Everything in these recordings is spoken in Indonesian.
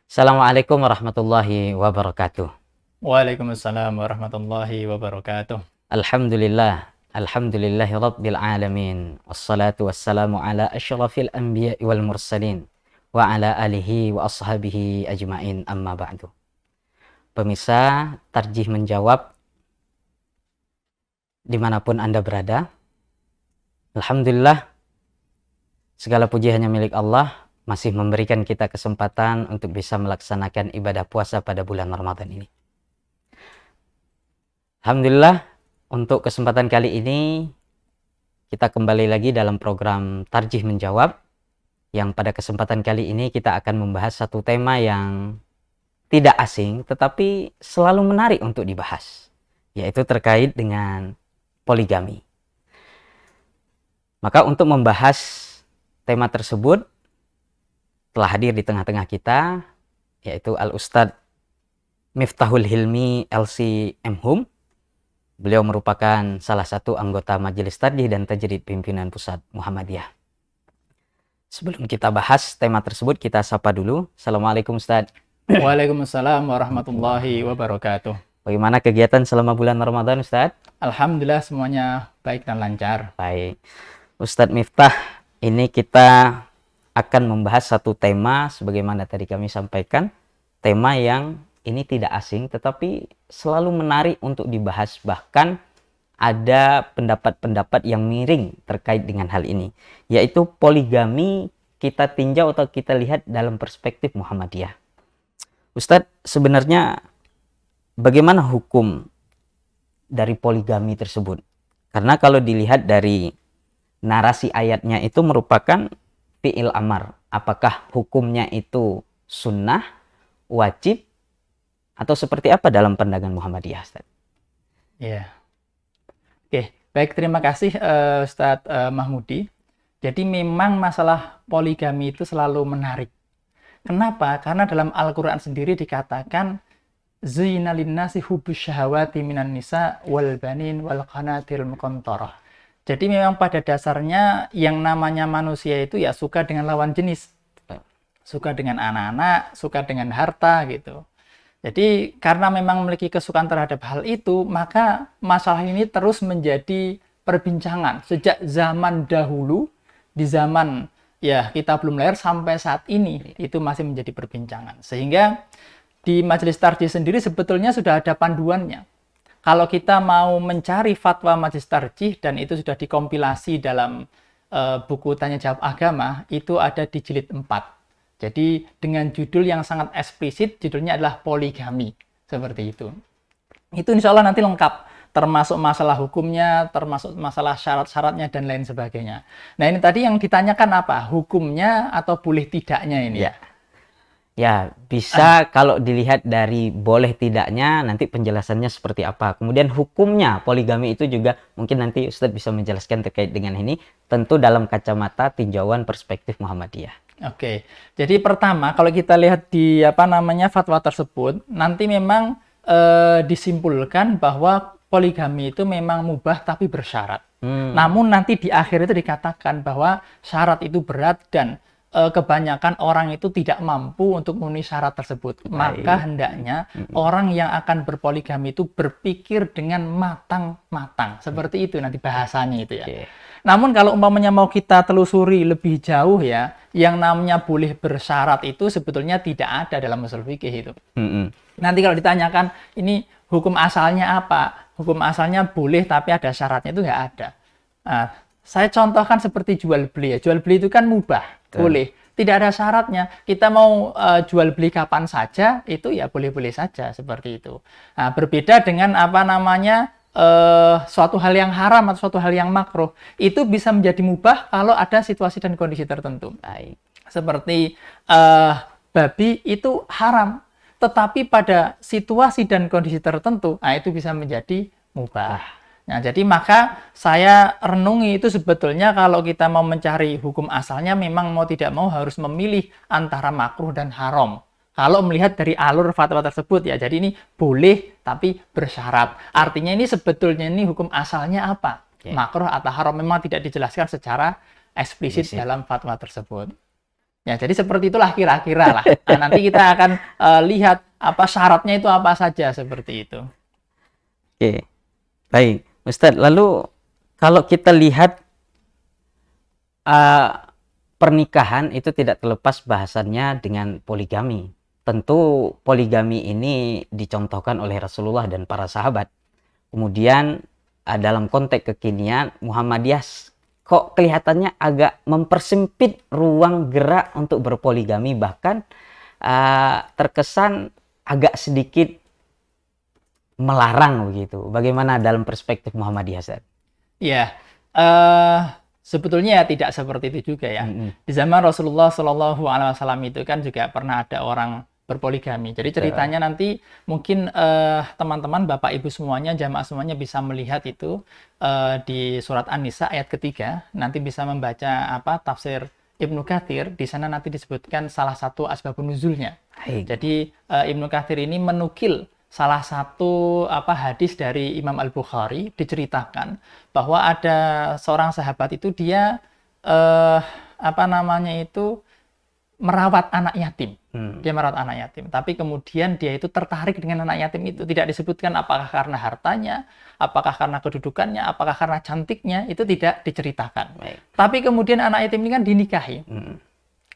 Assalamualaikum warahmatullahi wabarakatuh. Waalaikumsalam warahmatullahi wabarakatuh. Alhamdulillah, alhamdulillahi rabbil alamin. Wassalatu wassalamu ala asyrafil anbiya'i wal mursalin wa ala alihi wa ashabihi ajmain, amma ba'du. Pemirsa, tarjih menjawab dimanapun Anda berada. Alhamdulillah, segala puji hanya milik Allah, masih memberikan kita kesempatan untuk bisa melaksanakan ibadah puasa pada bulan Ramadan ini. Alhamdulillah, untuk kesempatan kali ini kita kembali lagi dalam program Tarjih Menjawab, yang pada kesempatan kali ini kita akan membahas satu tema yang tidak asing tetapi selalu menarik untuk dibahas, yaitu terkait dengan poligami. Maka untuk membahas tema tersebut telah hadir di tengah-tengah kita, yaitu Al-Ustadz Miftahul Hilmi LC M.Hum. Beliau merupakan salah satu anggota Majelis Tarjih dan Tajrid Pimpinan Pusat Muhammadiyah. Sebelum kita bahas tema tersebut, kita sapa dulu. Assalamualaikum Ustadz. Waalaikumsalam warahmatullahi wabarakatuh. Bagaimana kegiatan selama bulan Ramadan Ustadz? Alhamdulillah semuanya baik dan lancar. Baik. Ustadz Miftah, ini kita akan membahas satu tema sebagaimana tadi kami sampaikan. Tema yang ini tidak asing tetapi selalu menarik untuk dibahas, bahkan ada pendapat-pendapat yang miring terkait dengan hal ini, yaitu poligami kita tinjau atau kita lihat dalam perspektif Muhammadiyah. Ustadz, sebenarnya bagaimana hukum dari poligami tersebut? Karena kalau dilihat dari narasi ayatnya itu merupakan fi'il amar. Apakah hukumnya itu sunnah, wajib, atau seperti apa dalam pandangan Muhammadiyah, Ustaz? Ya. Oke, baik, terima kasih Ustadz Mahmudi. Jadi memang masalah poligami itu selalu menarik. Kenapa? Karena dalam Al-Quran sendiri dikatakan Zuyina linnasi hubbus syahawati minan nisa wal banin wal qanatil muqantarah. Jadi memang pada dasarnya yang namanya manusia itu ya suka dengan lawan jenis. Suka dengan anak-anak, suka dengan harta gitu. Jadi karena memang memiliki kesukaan terhadap hal itu, maka masalah ini terus menjadi perbincangan sejak zaman dahulu, di zaman ya kita belum lahir sampai saat ini itu masih menjadi perbincangan. Sehingga di Majelis Tarjih sendiri sebetulnya sudah ada panduannya. Kalau kita mau mencari fatwa Majelis Tarjih, dan itu sudah dikompilasi dalam buku Tanya Jawab Agama, itu ada di jilid 4. Jadi dengan judul yang sangat eksplisit, judulnya adalah poligami. Seperti itu. Itu insya Allah nanti lengkap, termasuk masalah hukumnya, termasuk masalah syarat-syaratnya, dan lain sebagainya. Nah ini tadi yang ditanyakan apa? Hukumnya atau boleh tidaknya ini? Ya, bisa kalau dilihat dari boleh tidaknya, nanti penjelasannya seperti apa. Kemudian hukumnya poligami itu juga mungkin nanti Ustadz bisa menjelaskan terkait dengan ini, tentu dalam kacamata tinjauan perspektif Muhammadiyah. Oke, jadi pertama kalau kita lihat di fatwa tersebut, nanti memang disimpulkan bahwa poligami itu memang mubah tapi bersyarat. Namun nanti di akhir itu dikatakan bahwa syarat itu berat dan kebanyakan orang itu tidak mampu untuk memenuhi syarat tersebut. Maka hendaknya orang yang akan berpoligami itu berpikir dengan matang-matang. Seperti itu nanti bahasanya itu ya. Namun kalau umpamanya mau kita telusuri lebih jauh ya, yang namanya boleh bersyarat itu sebetulnya tidak ada dalam ushul fikih itu. Nanti kalau ditanyakan ini hukum asalnya apa? Hukum asalnya boleh tapi ada syaratnya, itu nggak ada. Nah, saya contohkan seperti jual beli ya. Jual beli itu kan mubah, boleh. Tidak ada syaratnya. Kita mau jual beli kapan saja, itu ya boleh-boleh saja seperti itu. Nah, berbeda dengan suatu hal yang haram atau suatu hal yang makruh, itu bisa menjadi mubah kalau ada situasi dan kondisi tertentu. Seperti babi itu haram, tetapi pada situasi dan kondisi tertentu, nah itu bisa menjadi mubah. Nah, jadi maka saya renungi itu sebetulnya kalau kita mau mencari hukum asalnya, memang mau tidak mau harus memilih antara makruh dan haram. Kalau melihat dari alur fatwa tersebut ya, jadi ini boleh tapi bersyarat. Artinya ini sebetulnya ini hukum asalnya apa? Makruh atau haram, memang tidak dijelaskan secara eksplisit dalam fatwa tersebut. Ya, jadi seperti itulah kira-kira lah. Nah, nanti kita akan lihat apa syaratnya itu apa saja seperti itu. Oke, baik. Ustadz, lalu kalau kita lihat pernikahan itu tidak terlepas bahasannya dengan poligami. Tentu poligami ini dicontohkan oleh Rasulullah dan para sahabat. Kemudian dalam konteks kekinian, Muhammadiyah kok kelihatannya agak mempersempit ruang gerak untuk berpoligami, bahkan terkesan agak sedikit melarang begitu. Bagaimana dalam perspektif Muhammadiyah, Ustaz? Ya, sebetulnya tidak seperti itu juga ya. Di zaman Rasulullah Shallallahu Alaihi Wasallam itu kan juga pernah ada orang berpoligami. Jadi ceritanya nanti mungkin teman-teman, Bapak Ibu semuanya, jamaah semuanya bisa melihat itu di surat An-Nisa ayat ketiga. Nanti bisa membaca apa tafsir Ibnu Katsir. Di sana nanti disebutkan salah satu asbabun nuzulnya. Jadi Ibnu Katsir ini menukil salah satu hadis dari Imam Al-Bukhari, diceritakan bahwa ada seorang sahabat itu dia merawat anak yatim. Dia merawat anak yatim, tapi kemudian dia itu tertarik dengan anak yatim itu. Tidak disebutkan apakah karena hartanya, apakah karena kedudukannya, apakah karena cantiknya, itu tidak diceritakan. Tapi kemudian anak yatim ini kan dinikahi.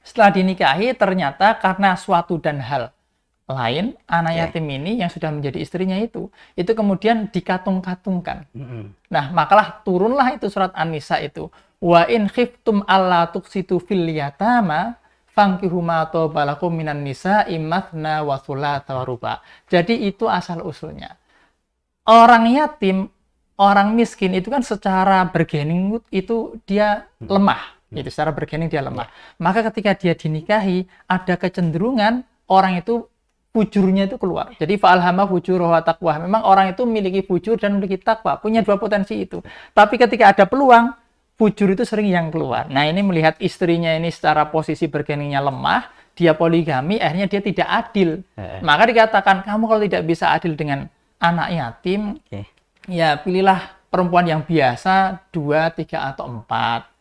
Setelah dinikahi, ternyata karena suatu dan hal lain, anak yatim ini yang sudah menjadi istrinya itu kemudian dikatung-katungkan. Nah, makalah turunlah itu surat An-Nisa itu. Wa in khiftum alla tuqsitu fil yatama fankihu ma tabalakum minan nisa'i mathna wa thulatha wa ruba. Jadi itu asal usulnya. Orang yatim, orang miskin itu kan secara bargaining itu dia lemah. Itu secara bargaining dia lemah. Maka ketika dia dinikahi, ada kecenderungan orang itu fujurnya itu keluar. Jadi fa'alhama fujur wa taqwa. Memang orang itu memiliki fujur dan memiliki takwa, punya dua potensi itu. Tapi ketika ada peluang, fujur itu sering yang keluar. Nah, ini melihat istrinya ini secara posisi bargainingnya lemah, dia poligami, akhirnya dia tidak adil. Maka dikatakan, kamu kalau tidak bisa adil dengan anak yatim, ya pilihlah perempuan yang biasa, 2, 3, atau 4.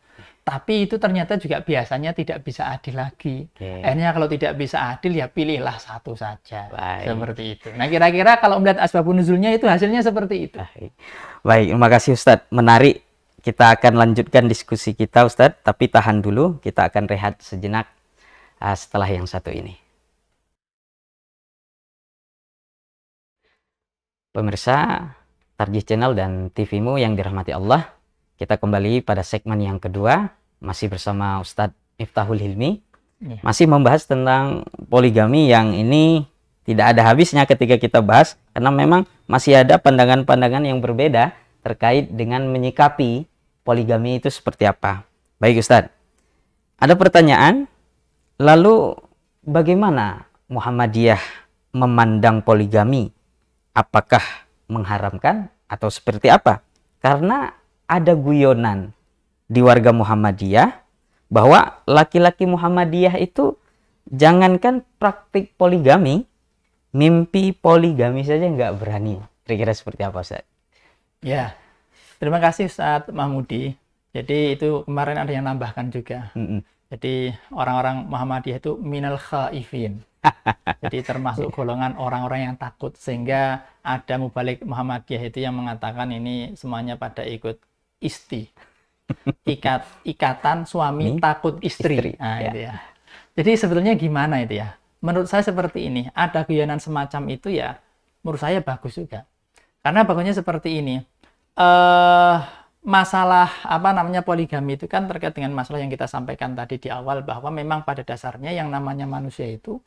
Tapi itu ternyata juga biasanya tidak bisa adil lagi. Akhirnya kalau tidak bisa adil, ya pilihlah satu saja. Seperti itu. Nah, kira-kira kalau melihat asbabun nuzulnya itu hasilnya seperti itu. Baik, terima kasih Ustadz. Menarik. Kita akan lanjutkan diskusi kita, Ustadz. Tapi tahan dulu, kita akan rehat sejenak setelah yang satu ini. Pemirsa Tarjih Channel dan TV-mu yang dirahmati Allah, kita kembali pada segmen yang kedua, masih bersama Ustadz Miftahul Hilmi. Masih membahas tentang poligami yang ini tidak ada habisnya ketika kita bahas, karena memang masih ada pandangan-pandangan yang berbeda terkait dengan menyikapi poligami itu seperti apa. Baik Ustadz, ada pertanyaan, lalu bagaimana Muhammadiyah memandang poligami? Apakah mengharamkan atau seperti apa? Karena ada guyonan di warga Muhammadiyah bahwa laki-laki Muhammadiyah itu jangankan praktik poligami, mimpi poligami saja nggak berani. Kira-kira seperti apa, Ustaz? Ya, terima kasih Ustaz Mahmudi. Jadi itu kemarin ada yang nambahkan juga. Jadi orang-orang Muhammadiyah itu minal khaifin. Jadi termasuk golongan orang-orang yang takut, sehingga ada mubalik Muhammadiyah itu yang mengatakan ini semuanya pada ikut isti. Ikatan suami takut istri. Nah, itu ya. Jadi sebetulnya gimana itu ya? Menurut saya seperti ini, ada guyonan semacam itu ya, menurut saya bagus juga. Karena bagusnya seperti ini. Masalah poligami itu kan terkait dengan masalah yang kita sampaikan tadi di awal, bahwa memang pada dasarnya yang namanya manusia itu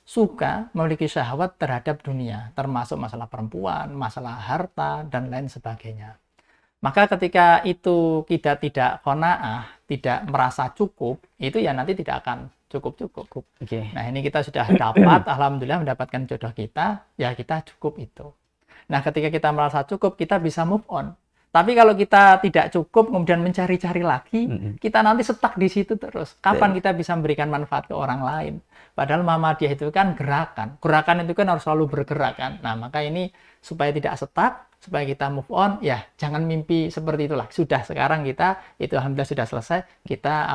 suka memiliki syahwat terhadap dunia, termasuk masalah perempuan, masalah harta, dan lain sebagainya. Maka ketika itu kita tidak qanaah, tidak merasa cukup, itu ya nanti tidak akan cukup-cukup. Nah, ini kita sudah dapat, alhamdulillah mendapatkan jodoh kita, ya kita cukup itu. Nah, ketika kita merasa cukup, kita bisa move on. Tapi kalau kita tidak cukup, kemudian mencari-cari lagi, kita nanti stuck di situ terus. Kapan kita bisa memberikan manfaat ke orang lain? Padahal Muhammadiyah itu kan gerakan. Gerakan itu kan harus selalu bergerak kan. Nah, maka ini supaya tidak stuck, supaya kita move on, ya jangan mimpi seperti itulah. Sudah, sekarang kita itu alhamdulillah sudah selesai, kita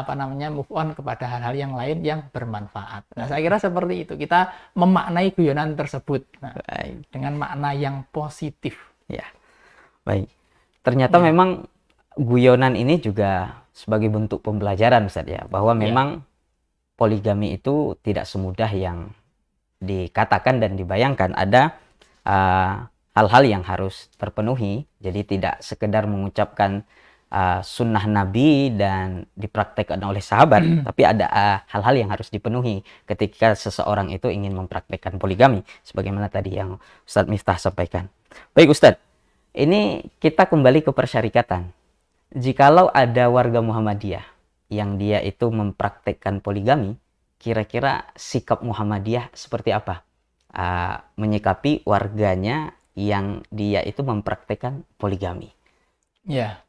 move on kepada hal-hal yang lain yang bermanfaat. Nah, saya kira seperti itu. Kita memaknai guyonan tersebut dengan makna yang positif. Ya, baik. Ternyata memang guyonan ini juga sebagai bentuk pembelajaran, Ustaz, ya, bahwa memang poligami itu tidak semudah yang dikatakan dan dibayangkan. Ada hal-hal yang harus terpenuhi, jadi tidak sekedar mengucapkan sunnah Nabi dan dipraktekkan oleh sahabat, tapi ada hal-hal yang harus dipenuhi ketika seseorang itu ingin mempraktekkan poligami, sebagaimana tadi yang Ustadz Miftah sampaikan. Baik Ustadz, ini kita kembali ke persyarikatan. Jikalau ada warga Muhammadiyah yang dia itu mempraktekkan poligami, kira-kira sikap Muhammadiyah seperti apa? Menyikapi warganya yang dia itu mempraktekkan poligami. Ya,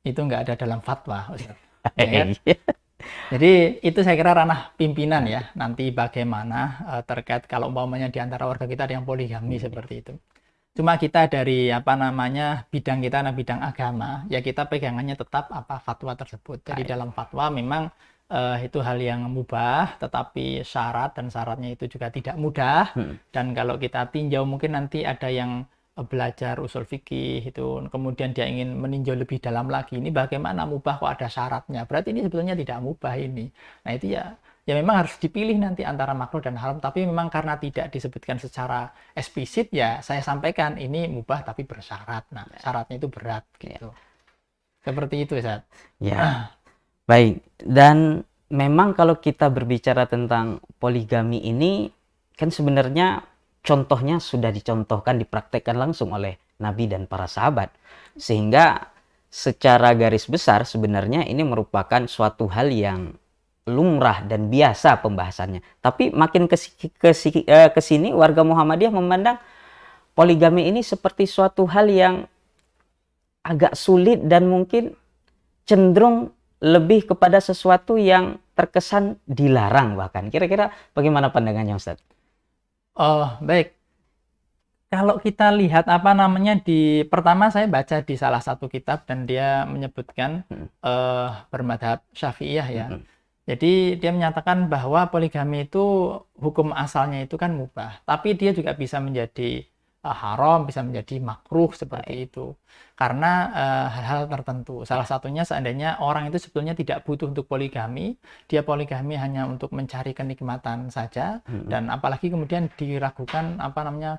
itu nggak ada dalam fatwa, Ustaz. Ya, jadi itu saya kira ranah pimpinan ya. Nanti bagaimana terkait kalau umpamanya di antara warga kita ada yang poligami seperti itu. Cuma kita dari bidang kita, bidang agama, ya kita pegangannya tetap fatwa tersebut. Jadi dalam fatwa memang itu hal yang mubah, tetapi syarat dan syaratnya itu juga tidak mudah. Dan kalau kita tinjau mungkin nanti ada yang belajar usul fikih itu, kemudian dia ingin meninjau lebih dalam lagi, ini bagaimana mubah kok ada syaratnya, berarti ini sebetulnya tidak mubah ini. Nah itu ya memang harus dipilih nanti antara makruh dan haram, tapi memang karena tidak disebutkan secara eksplisit, ya saya sampaikan ini mubah tapi bersyarat. Nah syaratnya itu berat gitu. Seperti itu, Ustaz. Ya. Baik, dan memang kalau kita berbicara tentang poligami ini kan sebenarnya contohnya sudah dicontohkan, dipraktekkan langsung oleh Nabi dan para sahabat. Sehingga secara garis besar sebenarnya ini merupakan suatu hal yang lumrah dan biasa pembahasannya. Tapi makin ke sini warga Muhammadiyah memandang poligami ini seperti suatu hal yang agak sulit dan mungkin cenderung lebih kepada sesuatu yang terkesan dilarang bahkan. Kira-kira bagaimana pandangannya, Ustaz? Oh, baik. Kalau kita lihat pertama saya baca di salah satu kitab dan dia menyebutkan bermadhab Syafi'iyah ya. Jadi dia menyatakan bahwa poligami itu hukum asalnya itu kan mubah, tapi dia juga bisa menjadi haram, bisa menjadi makruh seperti itu karena hal-hal tertentu. Salah satunya seandainya orang itu sebetulnya tidak butuh untuk poligami, dia poligami hanya untuk mencari kenikmatan saja, dan apalagi kemudian diragukan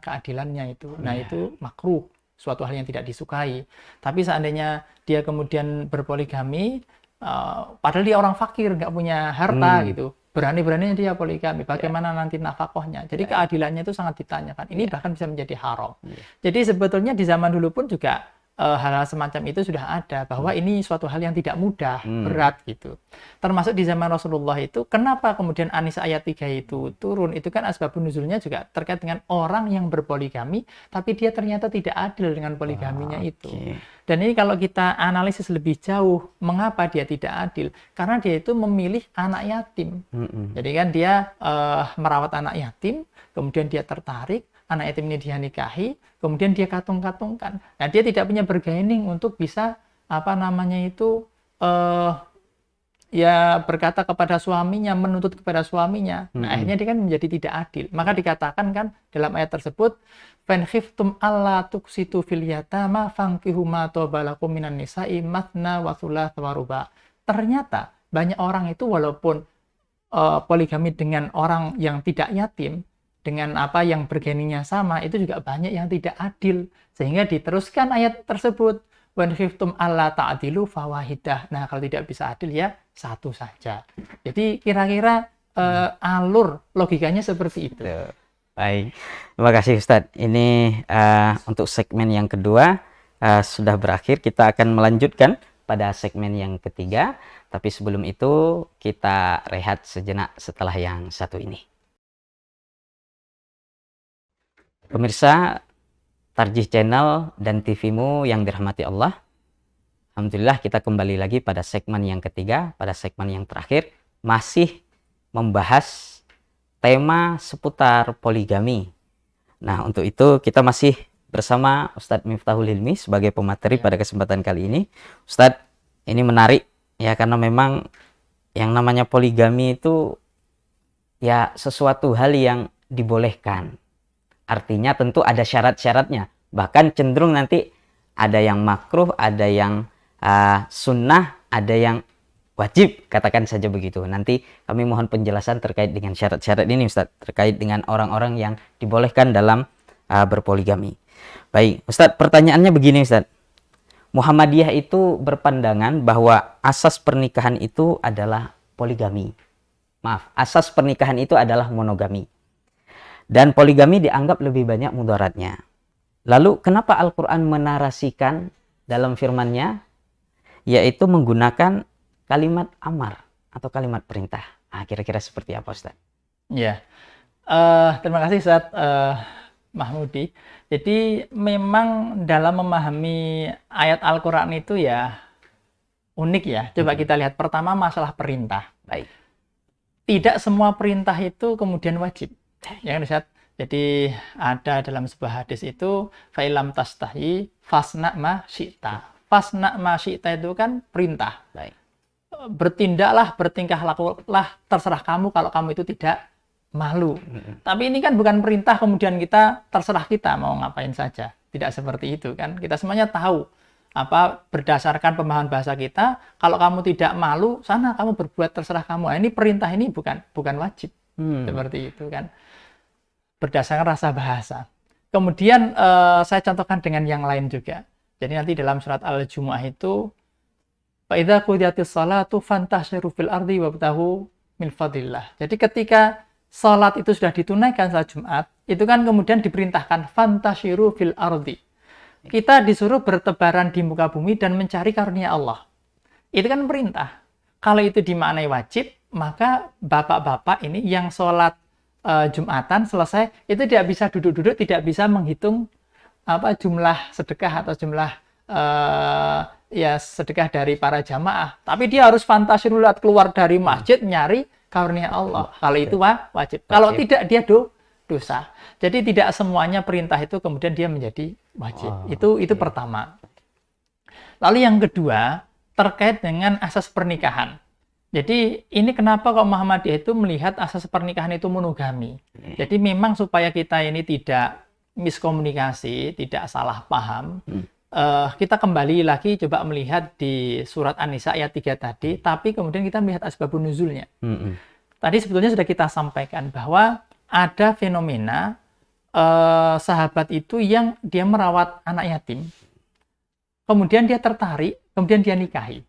keadilannya itu. Nah itu makruh, suatu hal yang tidak disukai. Tapi seandainya dia kemudian berpoligami, padahal dia orang fakir, nggak punya harta gitu, berani-beraninya dia poligami, bagaimana nanti nafkahnya. Jadi keadilannya itu sangat ditanyakan. Ini bahkan bisa menjadi haram. Jadi sebetulnya di zaman dulu pun juga hal-hal semacam itu sudah ada, bahwa ini suatu hal yang tidak mudah, berat gitu. Termasuk di zaman Rasulullah itu, kenapa kemudian An-Nisa ayat 3 itu turun? Itu kan asbabun nuzulnya juga terkait dengan orang yang berpoligami, tapi dia ternyata tidak adil dengan poligaminya itu. Dan ini kalau kita analisis lebih jauh, mengapa dia tidak adil? Karena dia itu memilih anak yatim. Jadi kan dia merawat anak yatim, kemudian dia tertarik, anak yatim ini dia nikahi, kemudian dia katung-katungkan. Nah, dia tidak punya bargaining untuk bisa ya berkata kepada suaminya, menuntut kepada suaminya. Nah, akhirnya dia kan menjadi tidak adil. Maka dikatakan kan dalam ayat tersebut, "Fan khiftum alla tuqsitu fil yatama fankihu ma tabalakum minan nisa'i mathna wa thulatha wa ruba'." Ternyata banyak orang itu walaupun poligami dengan orang yang tidak yatim, dengan yang bergeningnya sama, itu juga banyak yang tidak adil. Sehingga diteruskan ayat tersebut, "Wan khiftum alla ta'dilu fawahidah." Nah, kalau tidak bisa adil ya satu saja. Jadi kira-kira alur logikanya seperti itu. Baik, terima kasih Ustadz. Ini untuk segmen yang kedua sudah berakhir. Kita akan melanjutkan pada segmen yang ketiga. Tapi sebelum itu kita rehat sejenak setelah yang satu ini. Pemirsa Tarjih Channel dan TV-mu yang dirahmati Allah, alhamdulillah kita kembali lagi pada segmen yang ketiga, pada segmen yang terakhir, masih membahas tema seputar poligami. Nah, untuk itu kita masih bersama Ustadz Miftahul Hilmi sebagai pemateri Ya. pada kesempatan kali ini. Ustadz, ini menarik ya, karena memang yang namanya poligami itu ya sesuatu hal yang dibolehkan. Artinya tentu ada syarat-syaratnya. Bahkan cenderung nanti ada yang makruh, ada yang sunnah, ada yang wajib, katakan saja begitu. Nanti kami mohon penjelasan terkait dengan syarat-syarat ini Ustadz, terkait dengan orang-orang yang dibolehkan dalam berpoligami. Baik, Ustadz, pertanyaannya begini Ustadz. Muhammadiyah itu berpandangan bahwa asas pernikahan itu adalah poligami. Maaf, asas pernikahan itu adalah monogami. Dan poligami dianggap lebih banyak mudaratnya. Lalu kenapa Al-Quran menarasikan dalam firman-Nya yaitu menggunakan kalimat amar atau kalimat perintah? Kira-kira seperti apa Ustaz? Ya, terima kasih Ustaz Mahmudi. Jadi memang dalam memahami ayat Al-Quran itu ya unik ya. Coba kita lihat pertama masalah perintah. Baik. Tidak semua perintah itu kemudian wajib. Ya kan Ustaz? Jadi ada dalam sebuah hadis itu fa'ilam tastahi fasna ma syi'ta. Fasna ma syi'ta itu kan perintah. Baik. Bertindaklah, bertingkah lakulah, terserah kamu kalau kamu itu tidak malu. Tapi ini kan bukan perintah kemudian kita terserah kita mau ngapain saja. Tidak seperti itu kan. Kita semuanya tahu apa berdasarkan pemahaman bahasa kita, kalau kamu tidak malu, sana kamu berbuat terserah kamu. Nah, ini perintah ini bukan wajib. Seperti itu kan. Berdasarkan rasa bahasa. Kemudian saya contohkan dengan yang lain juga. Jadi nanti dalam surat Al-Jumu'ah itu فَإِذَا قُضِيَتِ الصَّلَاةُ فَانْتَشِرُوا فِي الْأَرْضِ وَابْتَغُوا مِنْ فَضْلِ اللَّهِ. Jadi ketika salat itu sudah ditunaikan salat Jumat, itu kan kemudian diperintahkan فَانْتَشِرُوا فِي الْأَرْضِ. Kita disuruh bertebaran di muka bumi dan mencari karunia Allah. Itu kan perintah. Kalau itu dimaknai wajib, maka bapak-bapak ini yang sholat Jumatan selesai, itu tidak bisa duduk-duduk, tidak bisa menghitung jumlah sedekah atau jumlah sedekah dari para jamaah. Tapi dia harus fantasirulat keluar dari masjid nyari karunia Allah. Kalau itu wajib. Kalau tidak dia dosa. Jadi tidak semuanya perintah itu kemudian dia menjadi wajib. Itu pertama. Lalu yang kedua terkait dengan asas pernikahan. Jadi ini kenapa kok Muhammadiyah itu melihat asas pernikahan itu monogami. Jadi memang supaya kita ini tidak miskomunikasi, tidak salah paham. Kita kembali lagi coba melihat di surat An-Nisa ayat 3 tadi, tapi kemudian kita melihat asbabun nuzulnya. Tadi sebetulnya sudah kita sampaikan bahwa ada fenomena sahabat itu yang dia merawat anak yatim, kemudian dia tertarik, kemudian dia nikahi.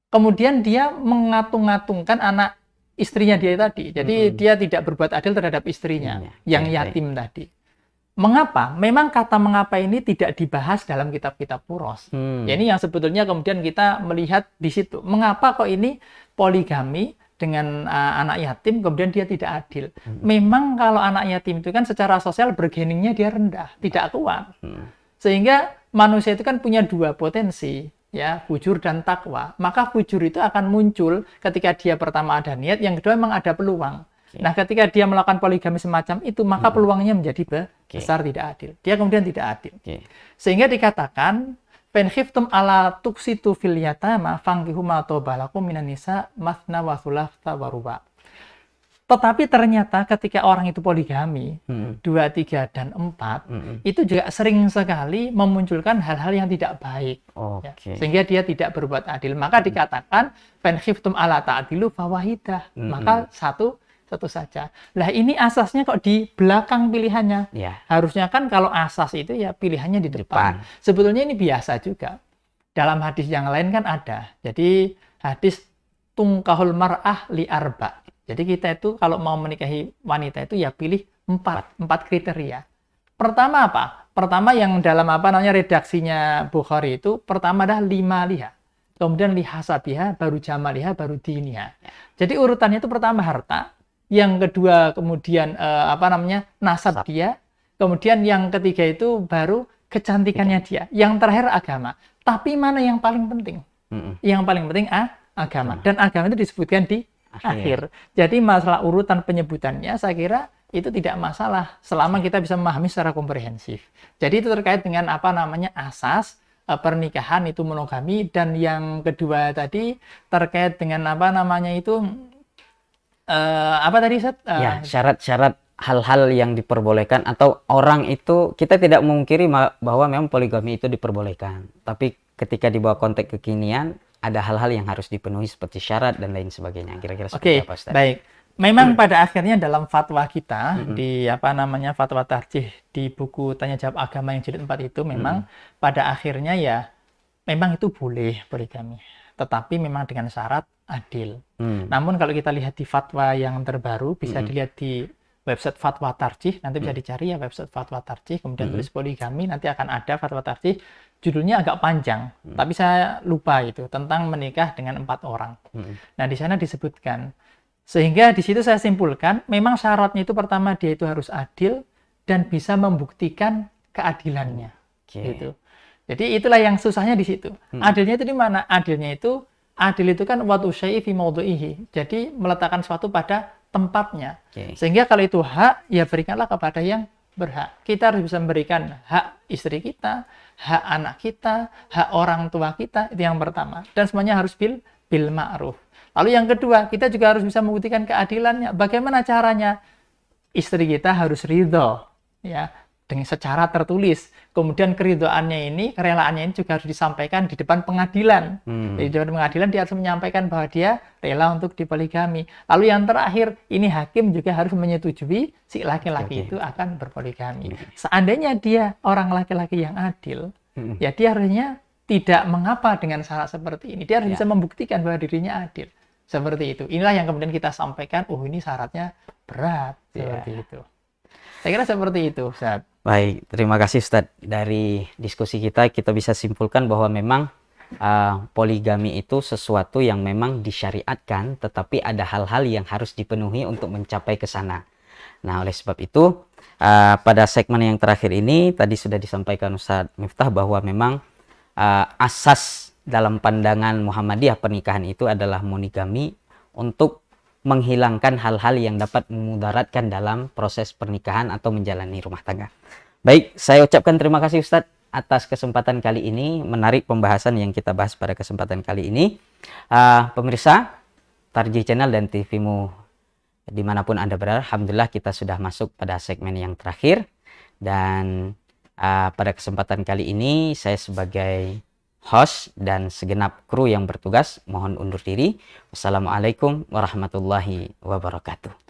Kemudian dia mengatung-atungkan anak istrinya dia tadi. Jadi dia tidak berbuat adil terhadap istrinya yang yatim tadi. Mengapa? Memang kata mengapa ini tidak dibahas dalam kitab-kitab Furos. Ya, ini yang sebetulnya kemudian kita melihat di situ. Mengapa kok ini poligami dengan anak yatim kemudian dia tidak adil? Memang kalau anak yatim itu kan secara sosial bergeningnya dia rendah, tidak kuat. Sehingga manusia itu kan punya dua potensi, ya, fujur dan takwa. Maka fujur itu akan muncul ketika dia pertama ada niat, yang kedua memang ada peluang. Nah, ketika dia melakukan poligami semacam itu, maka peluangnya menjadi besar tidak adil. Dia kemudian tidak adil. Sehingga dikatakan, "Fen khiftum ala tuksitu fil yatama fankihu ma tobalakum minan nisa mathna wa thulatha wa ruba'." Tetapi ternyata ketika orang itu poligami, 2, 3, dan 4, itu juga sering sekali memunculkan hal-hal yang tidak baik. Ya, sehingga dia tidak berbuat adil. Maka dikatakan, "Fen khiftum ala ta'dilu fawahidah." Maka satu saja. Lah ini asasnya kok di belakang pilihannya. Harusnya kan kalau asas itu ya pilihannya di depan. Sebetulnya ini biasa juga. Dalam hadis yang lain kan ada. Jadi hadis tungkahul mar'ah li arba. Jadi kita itu kalau mau menikahi wanita itu ya pilih 4 kriteria. Pertama apa? Pertama yang dalam redaksinya Bukhari itu pertama adalah 5 liha. Kemudian lihasabiha, baru jamaliha, baru diniha. Jadi urutannya itu pertama harta. Yang kedua kemudian nasab dia, kemudian yang ketiga itu baru kecantikannya dia, yang terakhir agama. Tapi mana yang paling penting? Yang paling penting agama, dan agama itu disebutkan di akhir. Jadi masalah urutan penyebutannya saya kira itu tidak masalah selama kita bisa memahami secara komprehensif. Jadi itu terkait dengan apa namanya asas pernikahan itu monogami, dan yang kedua tadi terkait dengan apa namanya itu apa tadi Ustaz? Ya, syarat-syarat hal-hal yang diperbolehkan, atau orang itu kita tidak memungkiri bahwa memang poligami itu diperbolehkan. Tapi ketika dibawa konteks kekinian, ada hal-hal yang harus dipenuhi seperti syarat dan lain sebagainya. Kira-kira seperti apa, Ustaz? Baik. Memang pada akhirnya dalam fatwa kita di apa namanya fatwa tarjih di buku Tanya Jawab Agama yang jilid 4 itu memang pada akhirnya ya memang itu boleh poligami, tetapi memang dengan syarat adil. Namun kalau kita lihat di fatwa yang terbaru, bisa dilihat di website Fatwa Tarjih, nanti bisa dicari ya website Fatwa Tarjih, kemudian tulis poligami, nanti akan ada Fatwa Tarjih, judulnya agak panjang, tapi saya lupa itu, tentang menikah dengan 4 orang. Nah, di sana disebutkan, sehingga di situ saya simpulkan, memang syaratnya itu pertama dia itu harus adil dan bisa membuktikan keadilannya. Gitu. Jadi itulah yang susahnya di situ. Adilnya itu di mana? Adil itu kan wadu syai'i fi mawdu'ihi. Jadi meletakkan sesuatu pada tempatnya. Sehingga kalau itu hak, ya berikanlah kepada yang berhak. Kita harus bisa memberikan hak istri kita, hak anak kita, hak orang tua kita, itu yang pertama. Dan semuanya harus bil ma'ruf. Lalu yang kedua, kita juga harus bisa membuktikan keadilannya. Bagaimana caranya? Istri kita harus ridho, ya, dengan secara tertulis. Kemudian keridhoannya ini, kerelaannya ini juga harus disampaikan di depan pengadilan. Di depan pengadilan dia harus menyampaikan bahwa dia rela untuk dipoligami. Lalu yang terakhir, ini hakim juga harus menyetujui si laki-laki itu akan berpoligami. Seandainya dia orang laki-laki yang adil, ya dia harusnya tidak mengapa dengan syarat seperti ini. Dia harus bisa membuktikan bahwa dirinya adil. Seperti itu. Inilah yang kemudian kita sampaikan, oh ini syaratnya berat. Seperti itu. Saya kira seperti itu, Ustaz. Baik, terima kasih Ustaz. Dari diskusi kita bisa simpulkan bahwa memang poligami itu sesuatu yang memang disyariatkan, tetapi ada hal-hal yang harus dipenuhi untuk mencapai ke sana. Nah, oleh sebab itu, pada segmen yang terakhir ini, tadi sudah disampaikan Ustaz Miftah bahwa memang asas dalam pandangan Muhammadiyah pernikahan itu adalah monogami untuk menghilangkan hal-hal yang dapat memudaratkan dalam proses pernikahan atau menjalani rumah tangga. Baik, saya ucapkan terima kasih Ustadz atas kesempatan kali ini, menarik pembahasan yang kita bahas pada kesempatan kali ini. Pemirsa Tarjih Channel dan TVmu dimanapun Anda berada, alhamdulillah kita sudah masuk pada segmen yang terakhir, dan pada kesempatan kali ini saya sebagai host dan segenap kru yang bertugas mohon undur diri. Wassalamualaikum warahmatullahi wabarakatuh.